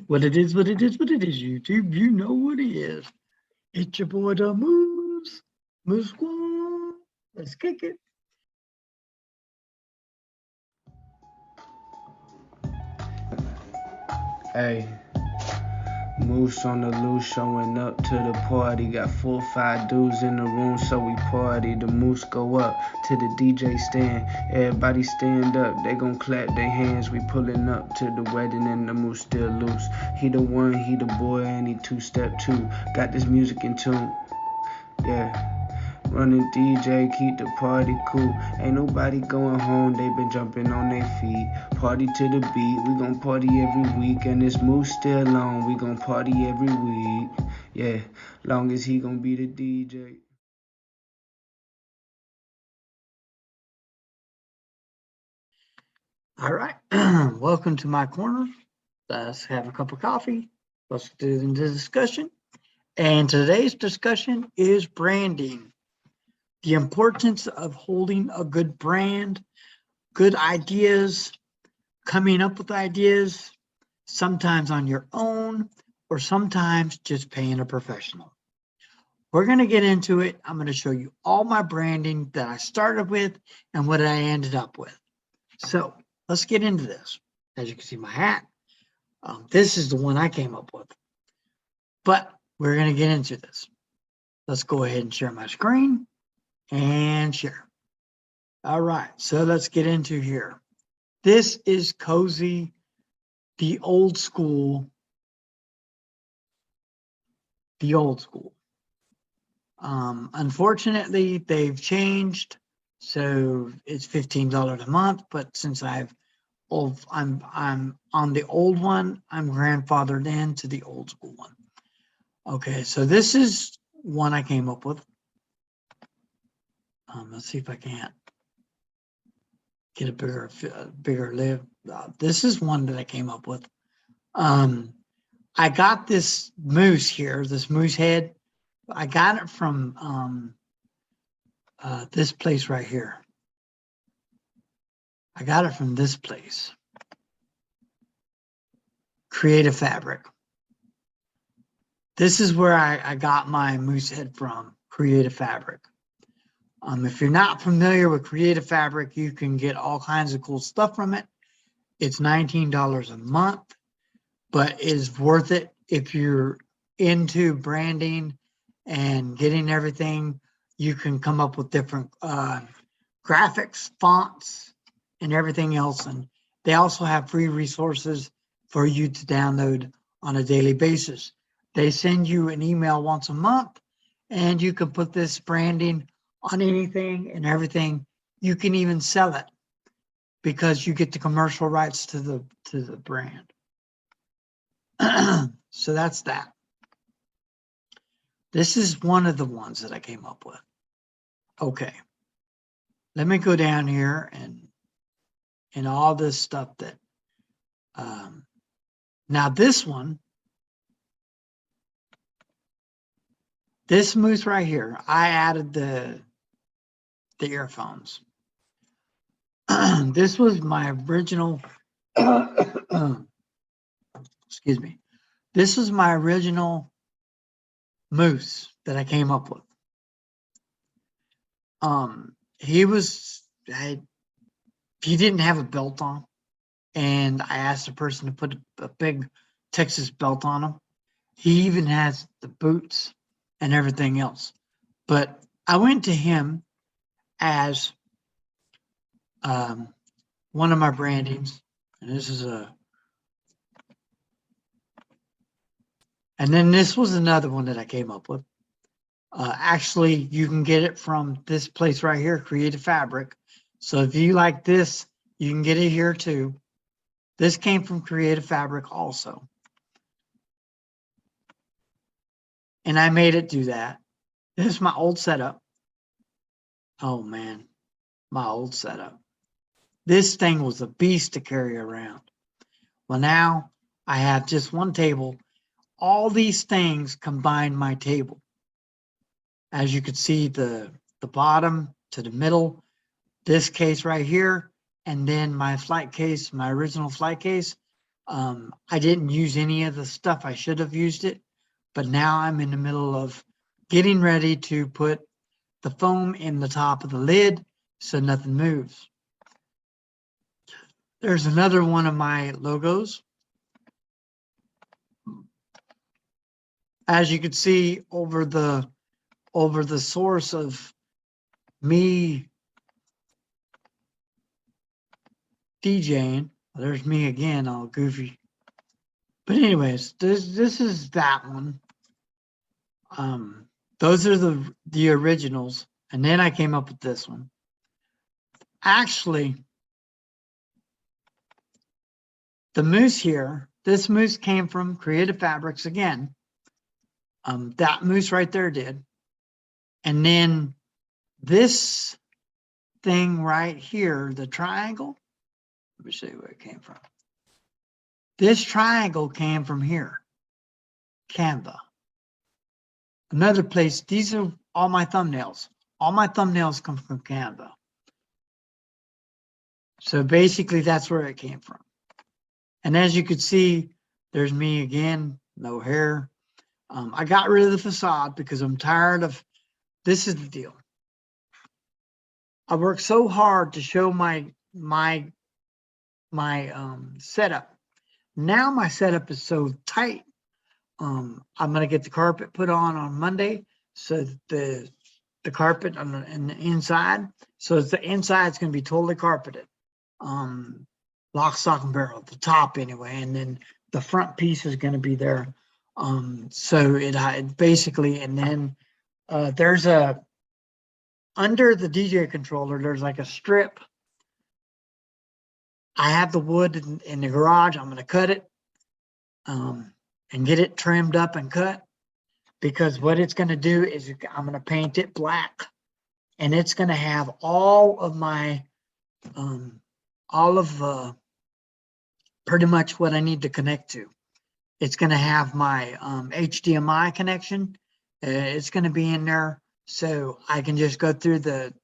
What it is, what it is, what it is, YouTube. You know what it is. It's your boy, the Moose. Moose Squad. Let's kick it. Hey, Moose on the loose, showing up to the party. Got 4 or 5 dudes in the room, so we party. The Moose go up to the DJ stand. Everybody stand up, they gon' clap their hands. We pulling up to the wedding, and the Moose still loose. He the one, he the boy, and he two-step too. Got this music in tune, yeah. Running DJ, keep the party cool. Ain't nobody going home, they been jumping on their feet. Party to the beat, we gon' party every week. And this Moose still on, we gon' party every week. Yeah, long as he gon' be the DJ. All right. Welcome to my corner. Let's have a cup of coffee. Let's do into discussion. And today's discussion is branding. The importance of holding a good brand, good ideas, coming up with ideas, sometimes on your own, or sometimes just paying a professional. We're going to get into it. I'm going to show you all my branding that I started with and what I ended up with. So let's get into this. As you can see, my hat. This is the one I came up with. But we're going to get into this. Let's go ahead and share my screen and share. All right, so let's get into here. This is Cozy, the old school. The old school. Unfortunately, they've changed, so it's $15 a month. But since I'm on the old one, I'm grandfathered into the old school one. Okay, so this is one I came up with. Let's see if I can't get a bigger live. This is one that I came up with. I got this moose here, this moose head. I got it from this place right here. I got it from this place, Creative Fabric. This is where I got my moose head from, Creative Fabric. If you're not familiar with Creative Fabric, you can get all kinds of cool stuff from it. It's $19 a month, but it's worth it if you're into branding and getting everything. You can come up with different graphics, fonts, and everything else. And they also have free resources for you to download on a daily basis. They send you an email once a month, and you can put this branding on anything and everything. You can even sell it because you get the commercial rights to the brand. So that's that. This is one of the ones that I came up with. Okay, let me go down here and all this stuff that now this one, this moose right here, I added the earphones. This was my original excuse me. This was my original moose that I came up with. He didn't have a belt on, and I asked a person to put a big Texas belt on him. He even has the boots and everything else. But I went to him as one of my brandings, and this is and then this was another one that I came up with. Actually, you can get it from this place right here, Creative Fabric. So if you like this, you can get it here too. This came from Creative Fabric also. And I made it do that. This is my old setup. Oh man, my old setup. This thing was a beast to carry around. Well, now I have just one table. All these things combine my table. As you can see, the bottom to the middle, this case right here, and then my flight case, my original flight case, I didn't use any of the stuff I should have used it, but now I'm in the middle of getting ready to put the foam in the top of the lid so nothing moves. There's another one of my logos. As you can see over the source of me DJing, there's me again, all goofy. But anyways, this is that one. Those are the originals, and then I came up with this one. Actually, the moose here, this moose came from Creative Fabrics again. That moose right there did. And then this thing right here, the triangle, let me show you where it came from. This triangle came from here, Canva. Another place, these are all my thumbnails. All my thumbnails come from Canva. So basically that's where it came from. And as you could see, there's me again, no hair. I got rid of the facade because I'm tired of, this is the deal. I worked so hard to show my setup. Now my setup is so tight. I'm gonna get the carpet put on Monday, so the carpet on the inside, so the inside's gonna be totally carpeted, lock, stock, and barrel. The top anyway, and then the front piece is gonna be there. So it basically, and then there's a under the DJ controller. There's like a strip. I have the wood in the garage. I'm gonna cut it. And get it trimmed up and cut, because what it's going to do is I'm going to paint it black, and it's going to have all of my pretty much what I need to connect to. It's going to have my HDMI connection. It's going to be in there, so I can just go through the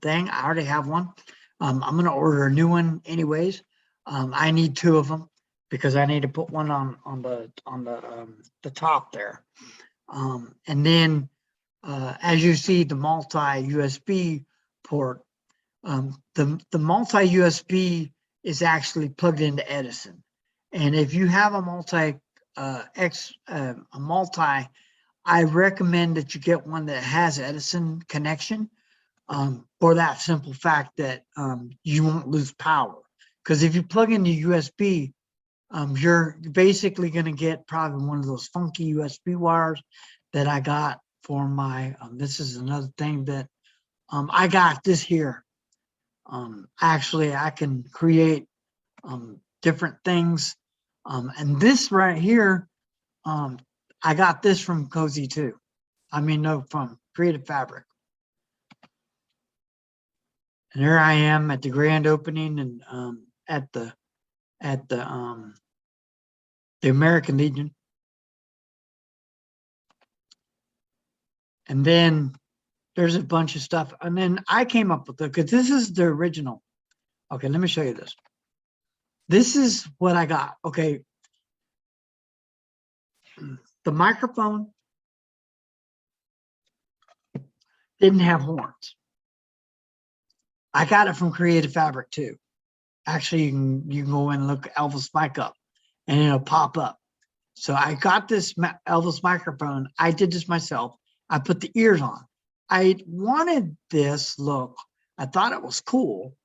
thing. I already have one. I'm going to order a new one anyways. I need two of them, because I need to put one on the top there. And then as you see, the multi USB port, the multi USB is actually plugged into Edison. And if you have a multi, I recommend that you get one that has Edison connection, for that simple fact that you won't lose power. Because if you plug in the USB, you're basically going to get probably one of those funky USB wires that I got for my, this is another thing that I got this here. Actually, I can create different things. And this right here, I got this from Cozy too. I mean, no, from Creative Fabric. And here I am at the grand opening, and at the American Legion. And then there's a bunch of stuff. And then I came up with it, because this is the original. Okay, let me show you this. This is what I got. Okay. The microphone didn't have horns. I got it from Creative Fabric too. Actually, you can go in and look Elvis mic up, and it'll pop up. So I got this Elvis microphone. I did this myself. I put the ears on. I wanted this look. I thought it was cool,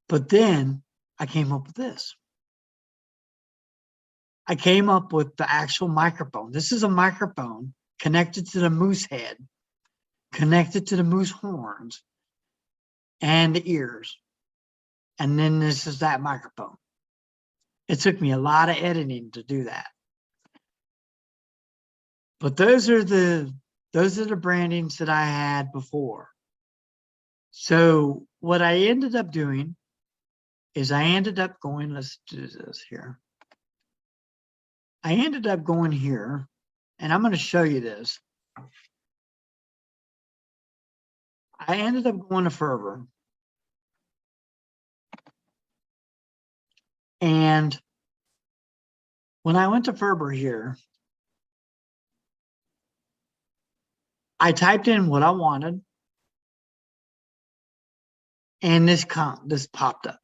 but then I came up with this. I came up with the actual microphone. This is a microphone connected to the moose head, connected to the moose horns and the ears. And then this is that microphone. It took me a lot of editing to do that. But those are the brandings that I had before. So what I ended up doing is I ended up going, let's do this here. I ended up going here, and I'm going to show you this. I ended up going to Fervor. And when I went to Ferber here, I typed in what I wanted, and this popped up.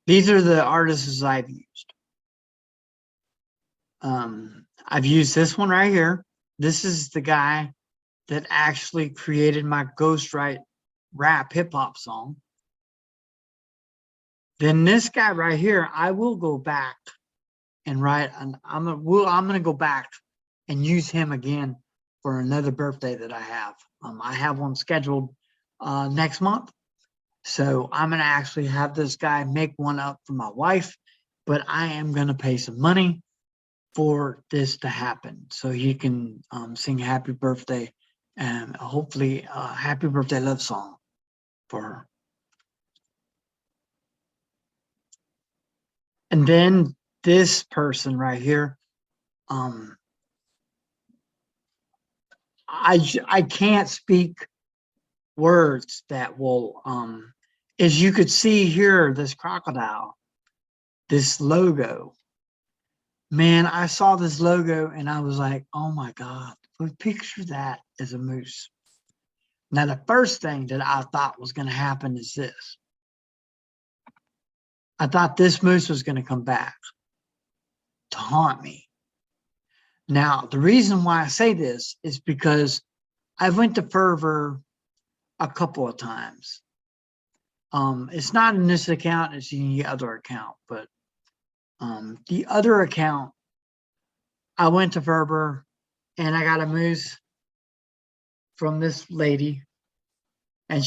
These are the artists I've used. I've used this one right here. This is the guy that actually created my ghostwrite rap hip hop song. Then this guy right here, I will go back and write, and I'm gonna go back and use him again for another birthday that I have. I have one scheduled next month, so I'm gonna actually have this guy make one up for my wife, but I am gonna pay some money for this to happen so he can sing happy birthday and hopefully a happy birthday love song for her. And then this person right here, I can't speak words that will as you could see here, this crocodile, this logo. Man, I saw this logo and I was like, oh my God, picture that as a moose. Now, the first thing that I thought was going to happen is this. I thought this moose was going to come back to haunt me. Now, the reason why I say this is because I went to Fervor a couple of times. It's not in this account, it's in the other account, but the other account, I went to Fervor and I got a moose from this lady, and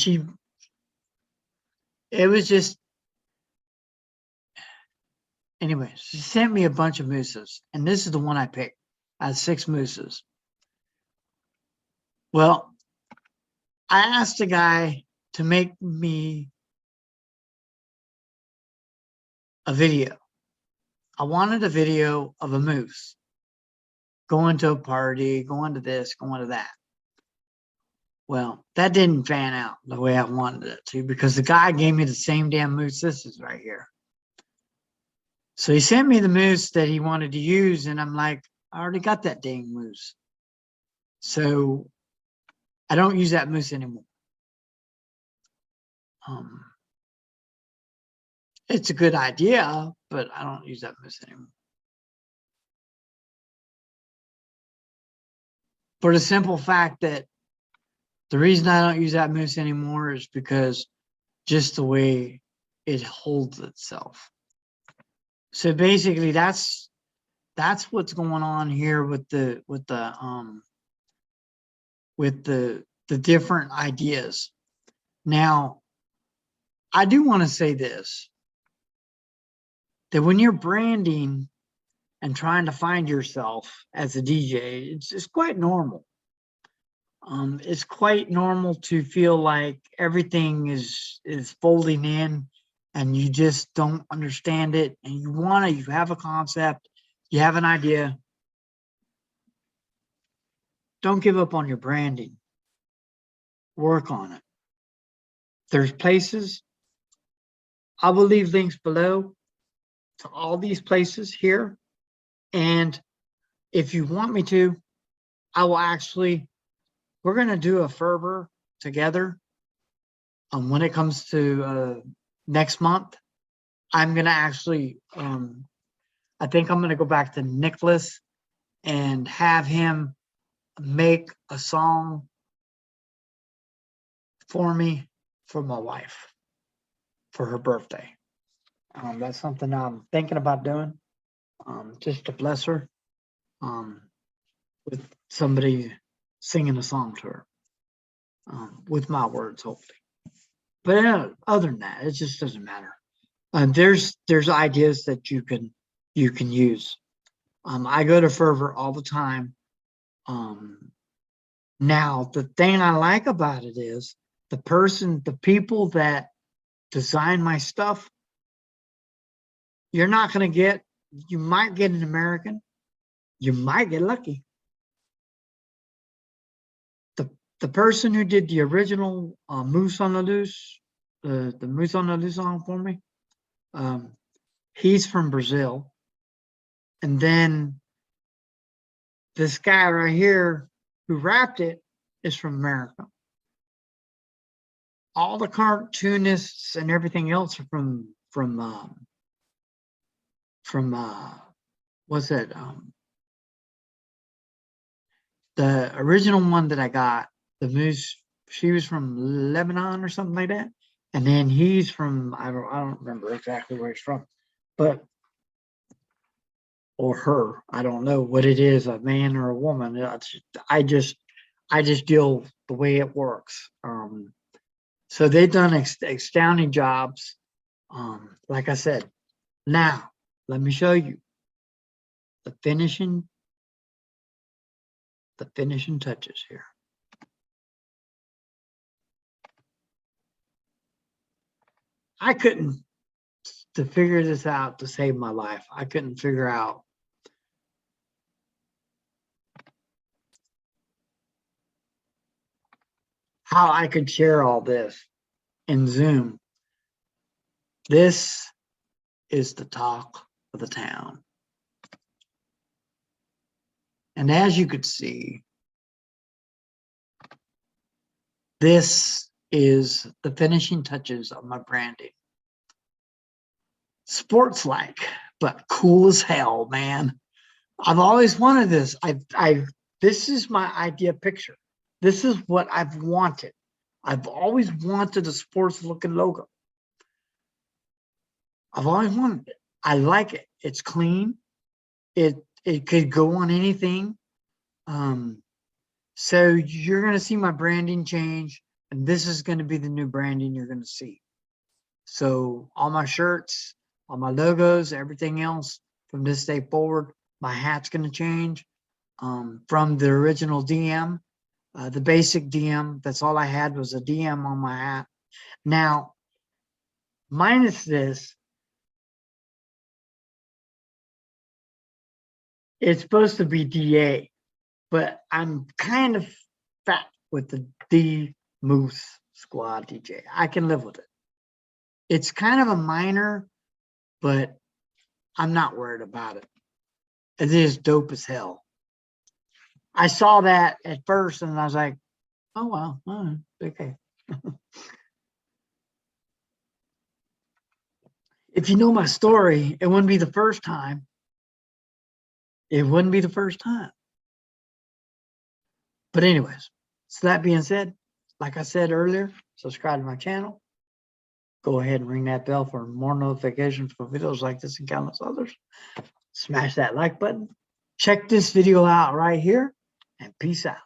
it was just, anyway, she sent me a bunch of mooses, and this is the one I picked. I had 6 mooses. Well, I asked the guy to make me a video. I wanted a video of a moose going to a party, going to this, going to that. Well, that didn't fan out the way I wanted it to, because the guy gave me the same damn moose this is right here. So he sent me the moose that he wanted to use, and I'm like, I already got that dang moose. So I don't use that moose anymore. It's a good idea, but I don't use that moose anymore. For the simple fact that the reason I don't use that moose anymore is because just the way it holds itself. So basically that's what's going on here with the different ideas. Now, I do want to say this, that when you're branding and trying to find yourself as a DJ, it's quite normal. It's quite normal to feel like everything is folding in and you just don't understand it, and you have a concept, you have an idea. Don't give up on your branding. Work on it. There's places, I will leave links below to all these places here. And if you want me to, I will actually, we're going to do a Fervor together. When it comes to next month, I'm going to actually, I think I'm going to go back to Nicholas and have him make a song for me for my wife for her birthday. That's something I'm thinking about doing, just to bless her with somebody singing a song to her with my words, hopefully. But other than that, it just doesn't matter. There's ideas that you can use. I go to Fervor all the time. Now, the thing I like about it is the people that design my stuff, you're not going to get, you might get an American, you might get lucky. The person who did the original Moose on the Loose, the Moose on the Loose song for me, He's from Brazil. And then this guy right here who rapped it is from America. All the cartoonists and everything else are from what's it? The original one that I got, the moose, she was from Lebanon or something like that. And then he's from, I don't remember exactly where he's from, but, or her, I don't know what it is, a man or a woman. I just deal the way it works. So they've done astounding jobs. Like I said, now let me show you the finishing touches here. I couldn't, to figure this out to save my life, I couldn't figure out how I could share all this in Zoom. This is the talk of the town. And as you could see, this is the finishing touches of my branding. Sports-like, but cool as hell, man. I've always wanted this. This is my idea picture. This is what I've wanted. I've always wanted a sports-looking logo. I've always wanted it. I like it. It's clean. It could go on anything. So you're going to see my branding change, and this is going to be the new branding you're going to see. So all my shirts, all my logos, everything else from this day forward, my hat's going to change from the original DM, the basic DM. That's all I had was a DM on my hat. Now, minus this, it's supposed to be DA, but I'm kind of fat with the D Moose Squad DJ. I can live with it. It's kind of a minor, but I'm not worried about it. It is dope as hell. I saw that at first and I was like, oh, well, okay. If you know my story, it wouldn't be the first time. It wouldn't be the first time. But anyways, so that being said, like I said earlier, subscribe to my channel. Go ahead and ring that bell for more notifications for videos like this and countless others. Smash that like button. Check this video out right here, and peace out.